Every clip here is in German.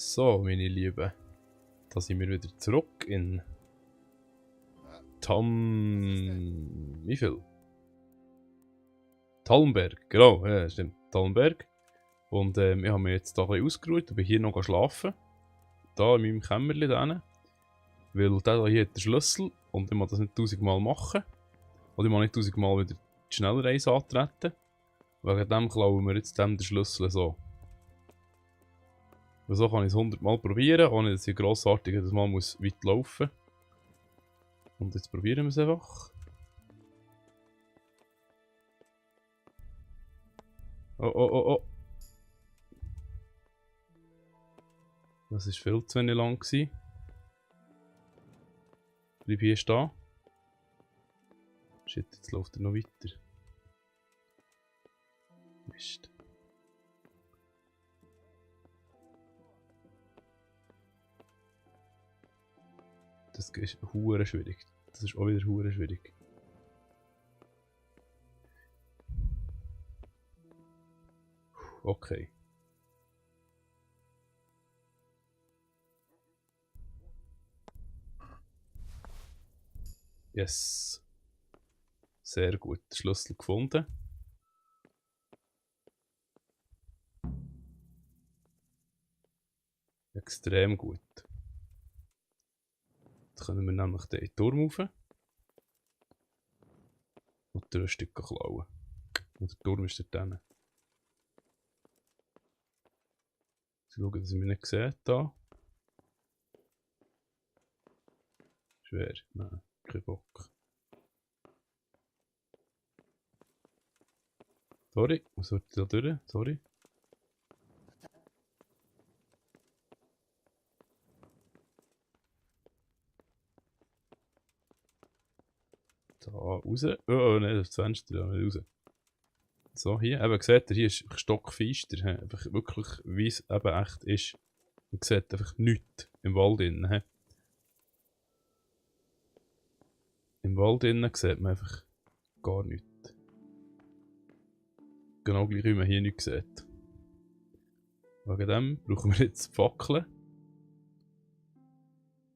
So, meine Lieben, da sind wir wieder zurück in Wie viel? Talmberg, genau, ja, stimmt, Talmberg. Und ich habe mich jetzt da ein bisschen ausgeruht und bin hier noch schlafen. Da in meinem Kämmerchen da. Weil der hier hat den Schlüssel und ich muss das nicht 1000-mal machen. Oder ich muss nicht 1000-mal wieder die Schnellreise antreten. Wegen dem klauen wir jetzt dem den Schlüssel so. Und so kann ich es 100-mal probieren, ohne dass ich grossartig jedes Mal muss weit laufen muss. Und jetzt probieren wir es einfach. Oh, oh, oh, oh. Das war viel zu wenig lang. Bleib hier stehen. Shit, jetzt läuft er noch weiter. Mist. Das ist hure schwierig. Das ist auch wieder hure schwierig. Okay. Yes. Sehr gut. Schlüssel gefunden. Extrem gut. Jetzt können wir nämlich den Turm rauf. Und ein Stück klauen. Und der Turm ist dort hinten. Schauen, dass ihr mich nicht seht da. Schwer. Nein, kein Bock. Sorry, was sollte ich da durch? Sorry. Da raus. Oh nein, das ist das Fenster, da nicht raus. So, hier, eben, seht ihr, hier ist stockfeister. Einfach wirklich, wie es eben echt ist. Man sieht einfach nichts im Wald innen. He. Im Wald innen sieht man einfach gar nichts. Genau gleich, wie man hier nichts sieht. Wegen dem brauchen wir jetzt Fackeln.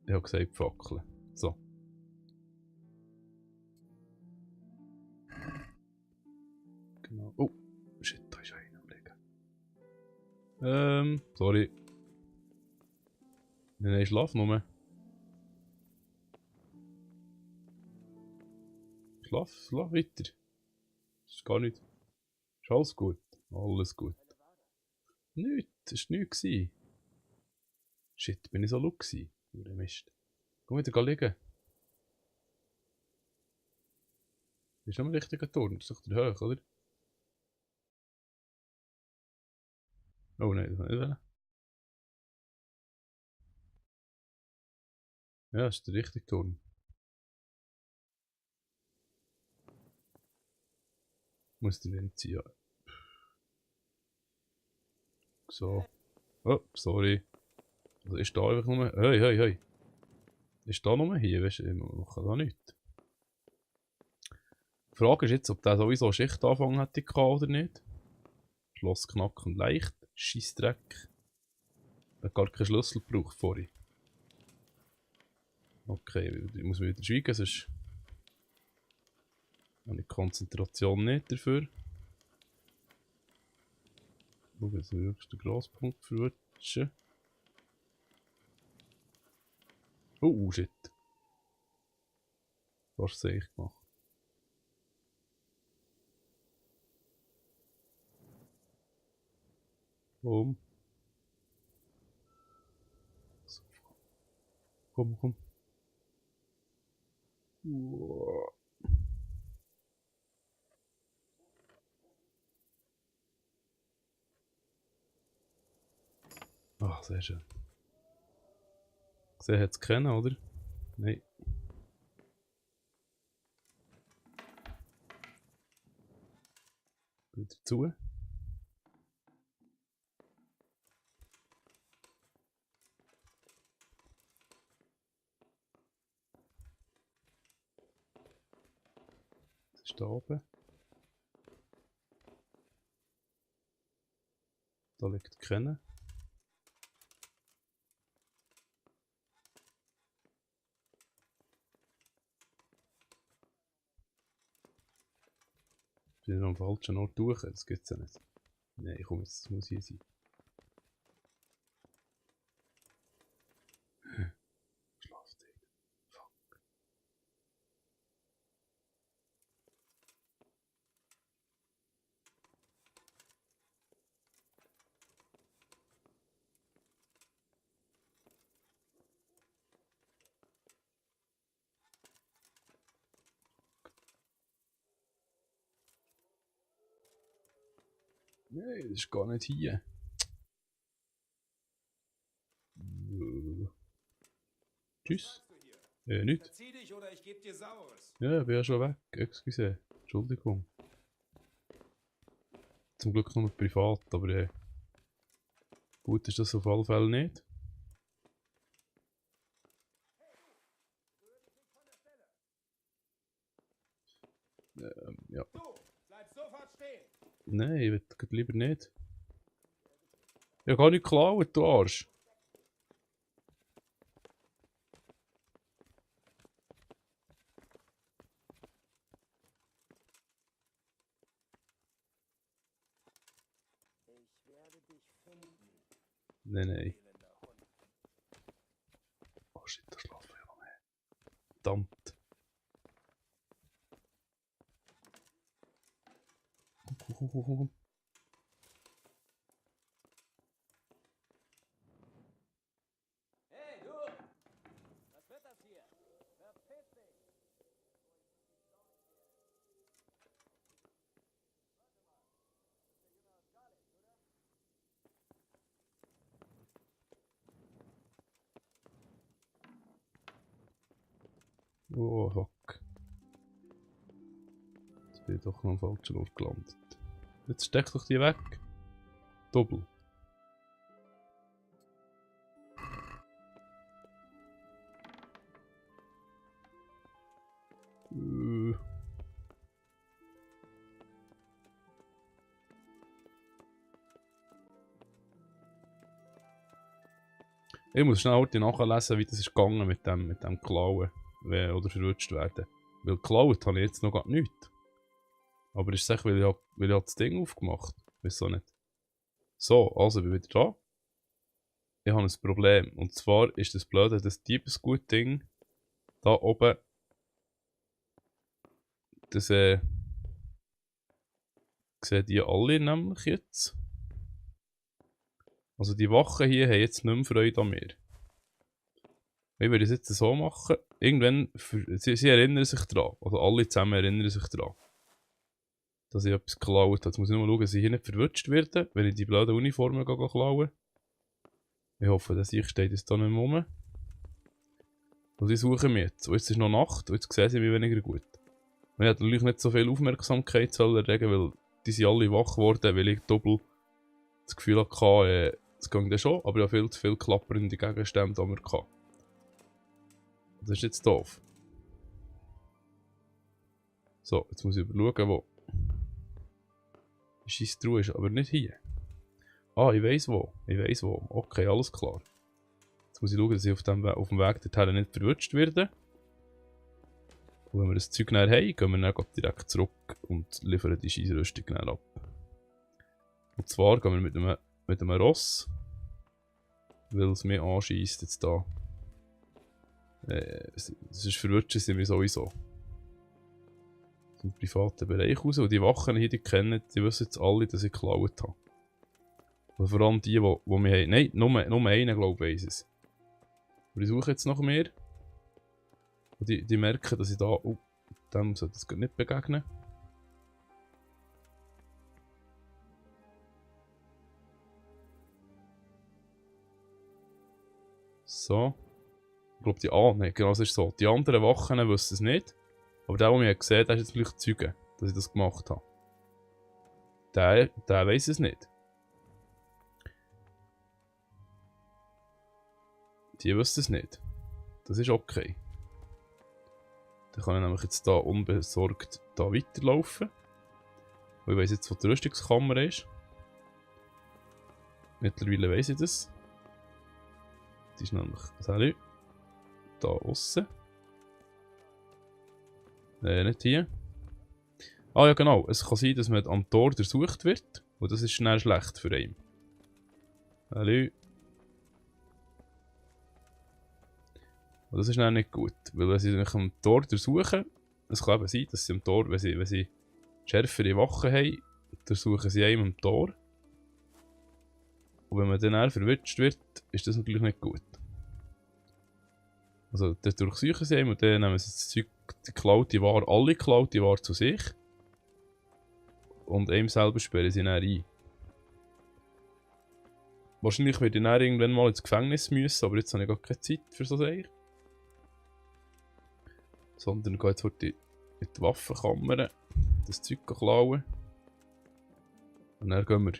Ich habe gesagt Fackeln. So. Genau. Oh, shit, da ist einer am Liegen. Sorry. Nein, schlaf nur. Schlaf weiter. Das ist gar nicht. Ist alles gut. Alles gut. Nichts, das war nichts. Shit, bin ich so laut gewesen? Mist. Komm wieder liegen. Das ist noch ein richtiger Turm, das ist doch der hoch, oder? Oh nein, das war nicht wollen. Ja, das ist der richtige Turm. Muss den Wind ziehen. So. Oh, sorry. Also ist da einfach nur. Hey, hey, hey. Ist da nur hier, weißt du, ich mache da nichts. Die Frage ist jetzt, ob der sowieso Schichtanfang hätte oder nicht. Schloss knackend leicht. Scheissdreck. Ich habe gar keinen Schlüssel gebraucht vorhin. Okay, ich muss wieder schweigen, sonst habe ich die Konzentration nicht dafür. Schau, jetzt wirklich den Grosspunkt verwutschen. Oh, shit. Was habe ich gemacht? Komm. So. Komm, komm. Uah. Ach, sehr schön. Gesehen hat es kennen, oder? Nein. Wieder zu. Das ist da oben. Da liegt kennen. bin am falschen Ort durch, das gibt's ja nicht. Nein, komm jetzt, das muss hier sein. Schlafzeit. Fuck. Nein, das ist gar nicht hier. Tschüss. Nicht. Verzieh dich oder ich geb dir Saures. Ja, ich bin ja schon weg. Excuse. Entschuldigung. Zum Glück nur privat, aber gut ist das auf alle Fälle nicht. Ja. Du, bleib sofort stehen. Nein, ich will lieber nicht. Ich habe gar nicht geklaut, du Arsch. Ich werde dich finden. Nein. Oh shit, da schlafen wir noch mehr. Verdammt. Komm. Hey, du! Was wird das hier? Verpiss dich! Oh fuck. Jetzt bin ich doch noch am falschen Ort gelandet. Jetzt steck doch die weg. Doppel. Ich muss schnell heute nachlesen, wie das ist gegangen mit dem Klauen oder verrutscht werden. Weil geklaut habe ich jetzt noch gar nichts. Aber ist es echt, weil ich das Ding aufgemacht habe? Wieso nicht? So, also ich bin wieder da. Ich habe ein Problem. Und zwar ist das blöde, das Diebesgut-Ding da oben. Das sehen die alle nämlich jetzt. Also die Wachen hier haben jetzt nicht mehr Freude an mir. Ich würde es jetzt so machen. Irgendwann, sie erinnern sich daran. Also alle zusammen erinnern sich daran. Dass ich etwas geklaut habe. Jetzt muss ich nur schauen, dass ich hier nicht verwutscht werde, wenn ich die blöden Uniformen klaue. Ich hoffe, dass ich steht jetzt da nicht mehr rum. Und sie suchen mich jetzt. Und jetzt ist noch Nacht und jetzt sehen sie mich weniger gut. Und ich hätte natürlich nicht so viel Aufmerksamkeit erregen, weil die sind alle wach geworden, weil ich doppelt das Gefühl hatte, es ging dann schon, aber ich habe viel zu viel klappernde Gegenstände an mir gehabt. Das ist jetzt doof. So, jetzt muss ich schauen, wo. Die Scheisstruhe ist aber nicht hier. Ah, ich weiss wo. Okay, alles klar. Jetzt muss ich schauen, dass ich auf dem Weg dorthin nicht verwutscht werde. Und wenn wir das Zeug näher haben, gehen wir dann direkt zurück und liefern die Scheissrüstung näher ab. Und zwar gehen wir mit einem Ross, weil es mir anschießt jetzt da. Sonst verwutschen sie mich sowieso. Im privaten Bereich raus. Und die Wachen hier, die kennen, die wissen jetzt alle, dass ich geklaut habe. Und vor allem die mich haben. Nein, nur einen, glaube ich, weiss es. Aber ich suche jetzt noch mehr. Und die merken, dass ich da. Oh, dem sollte es nicht begegnen. So. Ich glaube, genau, das ist so. Die anderen Wachen wissen es nicht. Aber der mich gesehen hat, der ist jetzt vielleicht Zeuge, dass ich das gemacht habe. Der weiss es nicht. Die wissen es nicht. Das ist okay. Dann kann ich nämlich jetzt da unbesorgt da weiterlaufen. Weil ich weiss jetzt, wo die Rüstungskammer ist. Mittlerweile weiss ich das. Die ist nämlich, salut, da aussen. Nicht hier. Ah ja genau, es kann sein, dass man am Tor durchsucht wird. Und das ist schnell schlecht für einen. Hallo. Und das ist dann nicht gut. Weil wenn sie sich am Tor durchsuchen, es kann eben sein, dass sie am Tor, wenn sie schärfere Wachen haben, durchsuchen sie einem am Tor. Und wenn man dann eher verwünscht wird, ist das natürlich nicht gut. Also dann durchsuchen sie einen und dann nehmen sie das Zeug, die geklaute Ware, alle geklaute Ware zu sich. Und einem selber sperren sie dann ein. Wahrscheinlich werde ich dann irgendwann mal ins Gefängnis müssen, aber jetzt habe ich gar keine Zeit für so Sachen. Sondern ich gehe jetzt heute in die Waffenkammer, das Zeug klauen. Und dann gehen wir.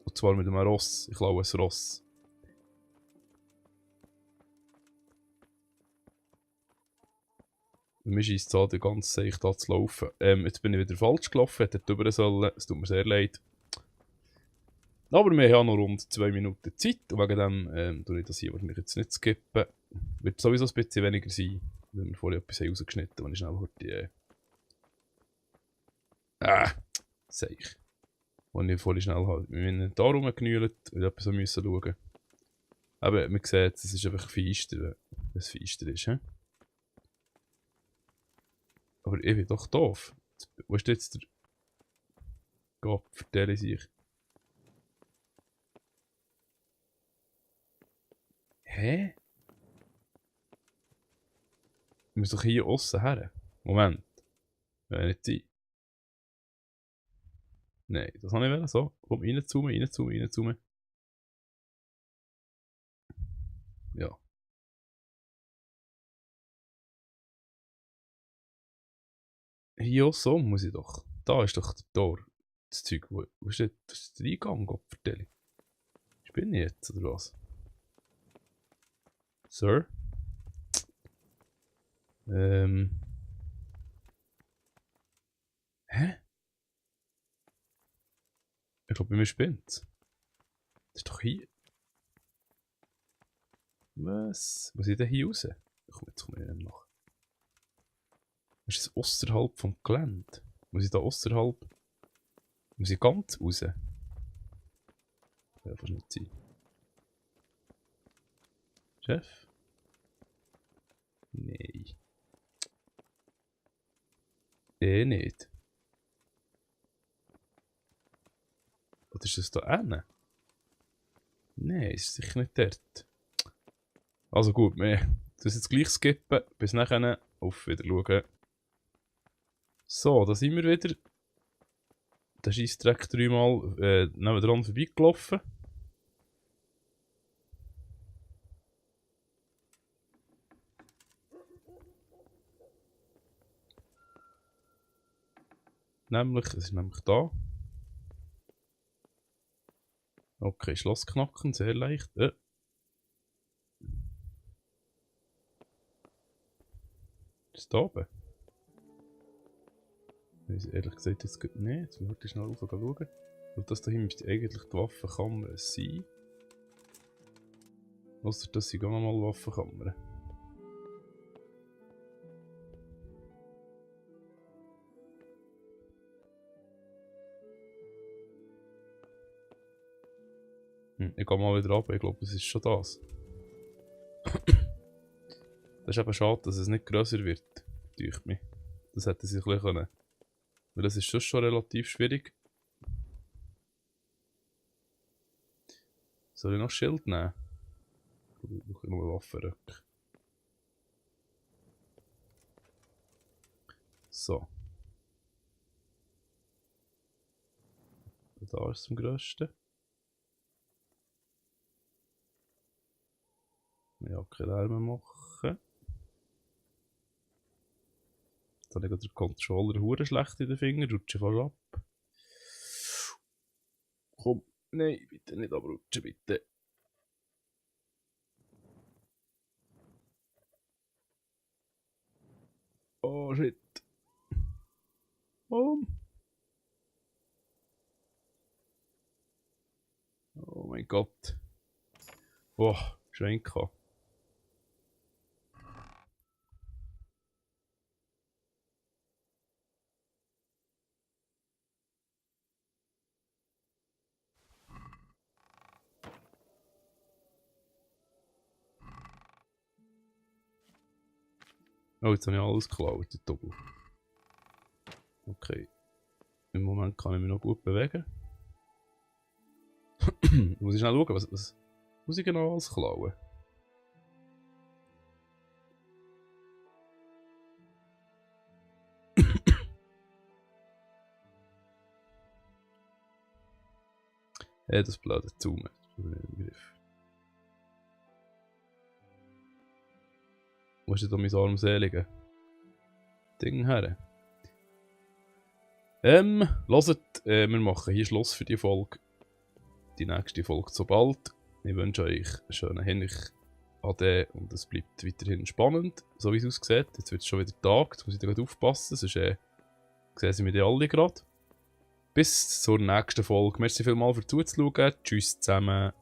Und zwar mit einem Ross. Ich klaue ein Ross. Und mir scheisst es an, die ganze Zeit da zu laufen. Jetzt bin ich wieder falsch gelaufen, hätte drüber sollen. Es tut mir sehr leid. Aber wir haben noch rund 2 Minuten Zeit. Und wegen dem tue ich das hier wahrscheinlich jetzt nicht skippen. Wird sowieso ein bisschen weniger sein, wenn wir vorher etwas rausgeschnitten haben, wenn ich schnell heute Seich. Und ich vorhin schnell halt mit meinem Inventar rumgenühlt und etwas schauen musste. Aber man sieht, es ist einfach feister, wenn es feister ist. He? Aber ich bin doch doof. Wo ist jetzt der Gott? Vertelle sich. Hä? Wir müssen doch hier aussen her. Moment. Will nicht sein. Nein, das habe ich wollen. So, komm, rein zu mir, rein zu mir, rein zu mir. Ja. Hier auch so muss ich doch. Da ist doch das Tor. Das Zeug, wo ist das der Eingang, Gott vertelle. Bin ich jetzt, oder was? Sir? Hä? Ich glaube, bei mir spinnt's. Das ist doch hier. Was? Muss ich denn hier raus? Jetzt komme ich nicht nach. Ist das außerhalb vom Gelände? Muss ich da außerhalb? Muss ich ganz raus? Ja, fast nicht sein. Chef? Nein. Nicht. Oder ist das da hinten? Nein, ist sicher nicht dort. Also gut, wir das jetzt gleich skippen. Bis nachher. Auf Wiedersehen. So, da sind wir wieder. Der Scheissdreck 3-mal nebendran vorbeigelaufen. Es ist nämlich da. Okay, Schloss knacken, sehr leicht. Ist da oben? Weiß ich ehrlich gesagt jetzt nicht. Jetzt muss ich schnell rauf schauen. Und das da hinten müsste eigentlich die Waffenkammer sein. Ausser das sind auch nochmal Waffenkammern. Ich gehe mal wieder runter, ich glaube, es ist schon das. Das ist eben schade, dass es nicht grösser wird, durch mich. Das hätte sie ein bisschen können. Weil das ist schon relativ schwierig. Soll ich noch Schild nehmen? Ich brauche nur Waffenröcke. So. Da ist es am grössten. Ich habe keine Lärm machen. Jetzt habe ich den Controller hure schlecht in den Fingern, rutsche fast ab. Komm, nein, bitte nicht abrutschen, bitte. Oh shit. Oh. Oh mein Gott. Boah, Schwenker. Oh, jetzt habe ich alles geklaut, die Doppel. Okay. Im Moment kann ich mich noch gut bewegen. Muss ich schnell schauen, was muss ich genau alles klauen? Das blöde Zoom. Wo ist denn da mein armseliges Ding her? Hört, wir machen hier Schluss für die Folge. Die nächste Folge so bald. Ich wünsche euch einen schönen Hinweg Ade und es bleibt weiterhin spannend, so wie es aussieht. Jetzt wird es schon wieder Tag, jetzt muss ich da gerade aufpassen, sonst sehen sie mich alle gerade. Bis zur nächsten Folge. Merci vielmals für zuzuschauen. Tschüss zusammen.